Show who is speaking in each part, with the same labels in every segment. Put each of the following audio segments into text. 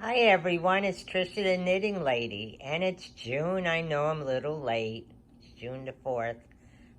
Speaker 1: Hi everyone, it's Trisha the Knitting Lady, and it's June. I know I'm a little late. It's June the 4th,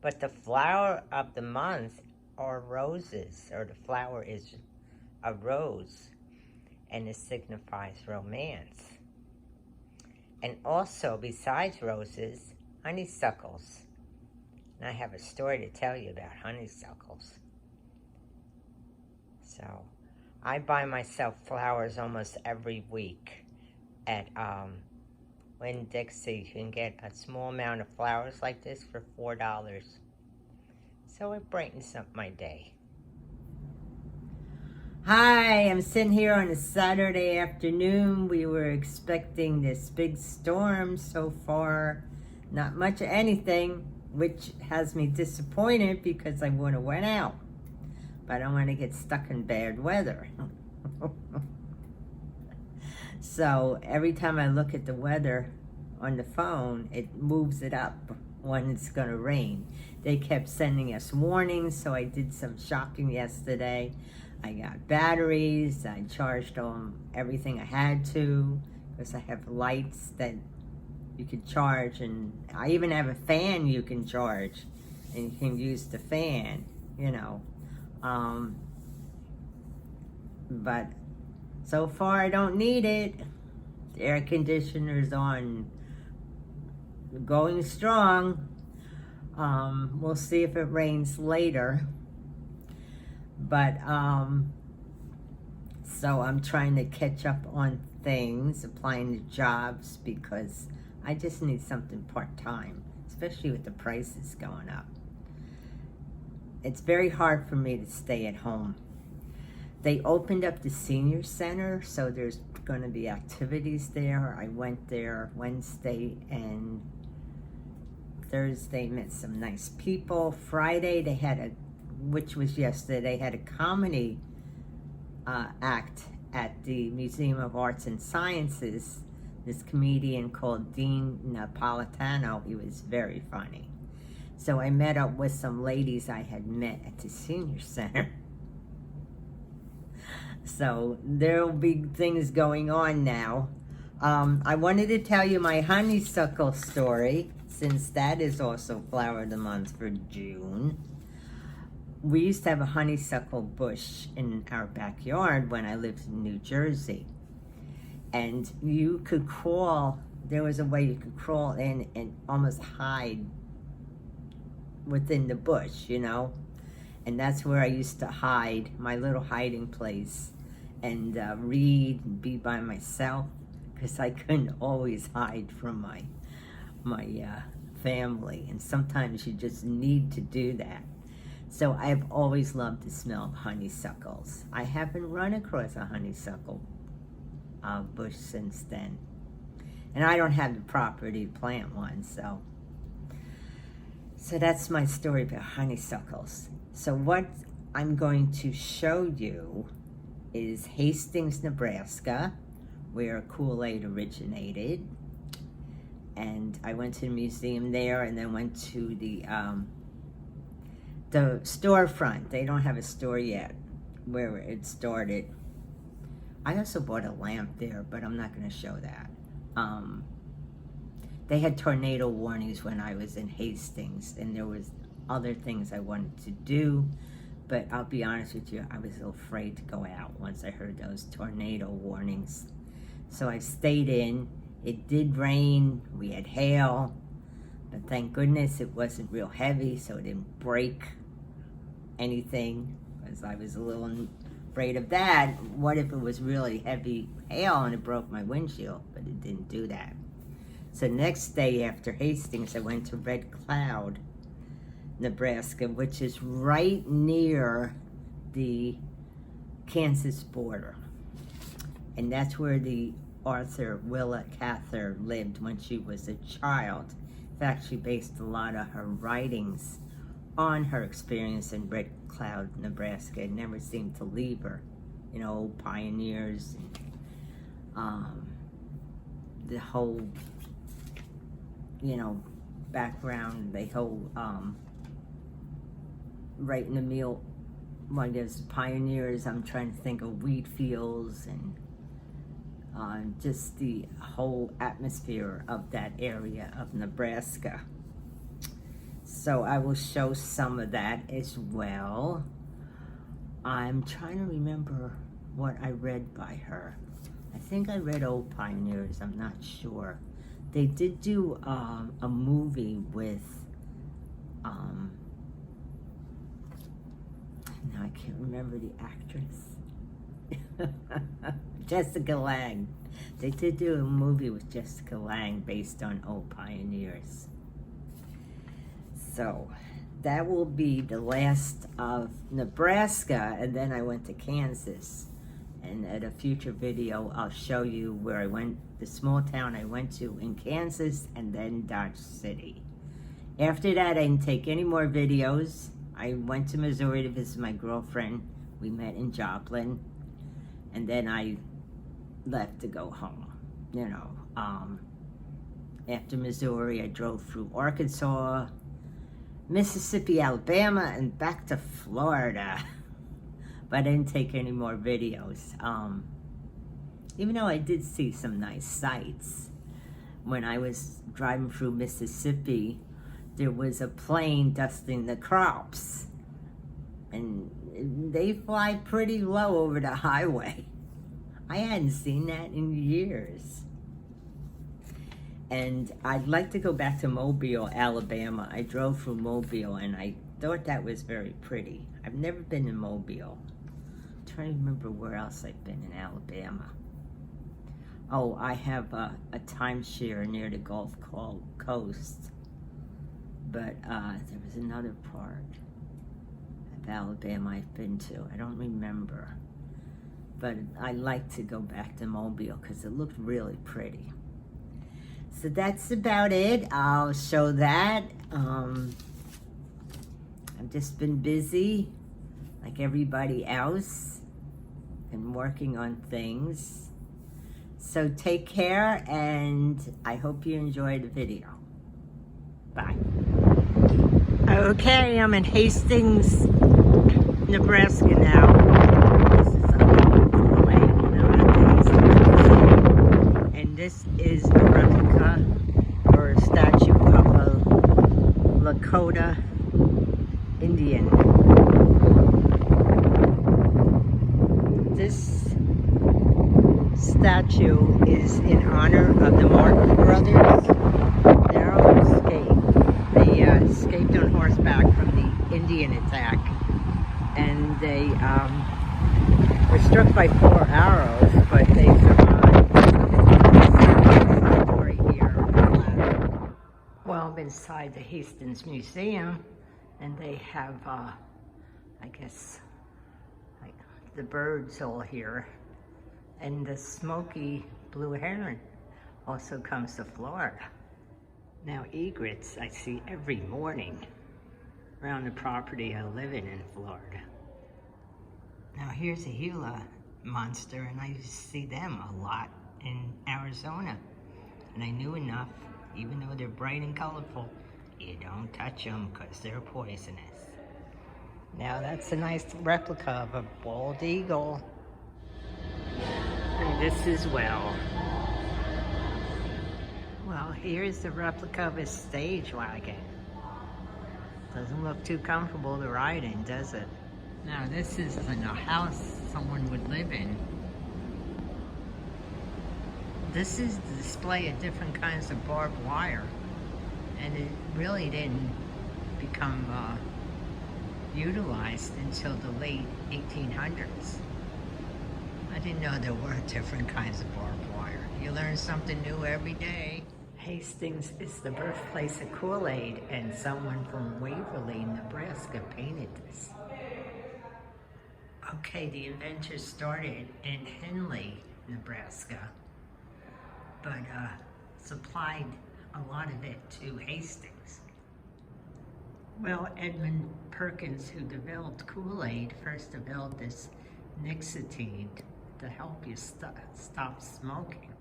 Speaker 1: but the flower of the month are roses, or the flower is a rose, and it signifies romance. And also, besides roses, honeysuckles. And I have a story to tell you about honeysuckles. So, I buy myself flowers almost every week at Winn-Dixie. You can get a small amount of flowers like this for $4. So it brightens up my day. Hi, I'm sitting here on a Saturday afternoon. We were expecting this big storm so far. Not much of anything, which has me disappointed because I would have went out. But I don't want to get stuck in bad weather. So every time I look at the weather on the phone, it moves it up when it's going to rain. They kept sending us warnings, so I did some shopping yesterday. I got batteries. I charged on everything I had to because I have lights that you can charge, and I even have a fan you can charge, and you can use the fan, you know. But so far I don't need it. The air conditioner's on, going strong. We'll see if it rains later. But so I'm trying to catch up on things, applying to jobs, because I just need something part-time, especially with the prices going up. It's very hard for me to stay at home. They opened up the senior center, so there's going to be activities there. I went there Wednesday and Thursday, met some nice people. Friday they had which was yesterday, they had a comedy act at the Museum of Arts and Sciences. This comedian called Dean Napolitano, he was very funny. So I met up with some ladies I had met at the senior center. So there'll be things going on now. I wanted to tell you my honeysuckle story, since that is also flower of the month for June. We used to have a honeysuckle bush in our backyard when I lived in New Jersey. And you could crawl, there was a way you could crawl in and almost hide within the bush, you know? And that's where I used to hide, my little hiding place, and read and be by myself, because I couldn't always hide from my family, and sometimes you just need to do that. So I've always loved the smell of honeysuckles. I haven't run across a honeysuckle bush since then, and I don't have the property to plant one, so that's my story about honeysuckles. So what I'm going to show you is Hastings, Nebraska, where Kool-Aide originated. And I went to the museum there, and then went to the storefront. They don't have a store yet where it started. I also bought a lamp there, but I'm not going to show that. They had tornado warnings when I was in Hastings, and there was other things I wanted to do, but I'll be honest with you, I was afraid to go out once I heard those tornado warnings. So I stayed in. It did rain, we had hail, but thank goodness it wasn't real heavy, so it didn't break anything, because I was a little afraid of that. What if it was really heavy hail and it broke my windshield? But it didn't do that. So next day after Hastings, I went to Red Cloud, Nebraska, which is right near the Kansas border. And that's where the author Willa Cather lived when she was a child. In fact, she based a lot of her writings on her experience in Red Cloud, Nebraska. It never seemed to leave her. You know, pioneers, and, the whole, you know, background, the whole, right in the middle, well, there's pioneers, I'm trying to think of wheat fields, and just the whole atmosphere of that area of Nebraska. So I will show some of that as well. I'm trying to remember what I read by her. I think I read Old Pioneers, I'm not sure. They did do a movie with, now I can't remember the actress. Jessica Lange. They did do a movie with Jessica Lange based on Old Pioneers. So that will be the last of Nebraska, and then I went to Kansas. And at a future video, I'll show you where I went, the small town I went to in Kansas, and then Dodge City. After that, I didn't take any more videos. I went to Missouri to visit my girlfriend. We met in Joplin. And then I left to go home. You know, after Missouri, I drove through Arkansas, Mississippi, Alabama, and back to Florida. But I didn't take any more videos. Even though I did see some nice sights. When I was driving through Mississippi, there was a plane dusting the crops. And they fly pretty low over the highway. I hadn't seen that in years. And I'd like to go back to Mobile, Alabama. I drove through Mobile and I thought that was very pretty. I've never been in Mobile. I'm trying to remember where else I've been in Alabama. Oh, I have a timeshare near the Gulf Coast. But there was another part of Alabama I've been to. I don't remember. But I like to go back to Mobile because it looked really pretty. So that's about it. I'll show that. I've just been busy like everybody else and working on things. So take care, and I hope you enjoyed the video. Bye. Okay, I'm in Hastings, Nebraska now. This is Kool-Aide, and this is a replica or a statue of a Lakota Indian. This statue is in honor of the Martin brothers. Narrow escape. They escaped on horseback from the Indian attack, and they were struck by 4 arrows, but they survived. Story here. Well, I'm inside the Hastings Museum, and they have, I guess, like the birds all here, and the smoky blue heron also comes to Florida. Now, egrets I see every morning around the property I live in Florida. Now, here's a Gila monster, and I see them a lot in Arizona. And I knew enough, even though they're bright and colorful, you don't touch them because they're poisonous. Now, that's a nice replica of a bald eagle. And this as well. Well, here's the replica of a stage wagon. Doesn't look too comfortable to ride in, does it? Now, this is in a house someone would live in. This is the display of different kinds of barbed wire. And it really didn't become utilized until the late 1800s. I didn't know there were different kinds of barbed wire. You learn something new every day. Hastings is the birthplace of Kool-Aide, and someone from Waverly, Nebraska painted this. Okay, the inventor started in Henley, Nebraska, but supplied a lot of it to Hastings. Well, Edmund Perkins, who developed Kool-Aide, first developed this nicotine to help you stop smoking.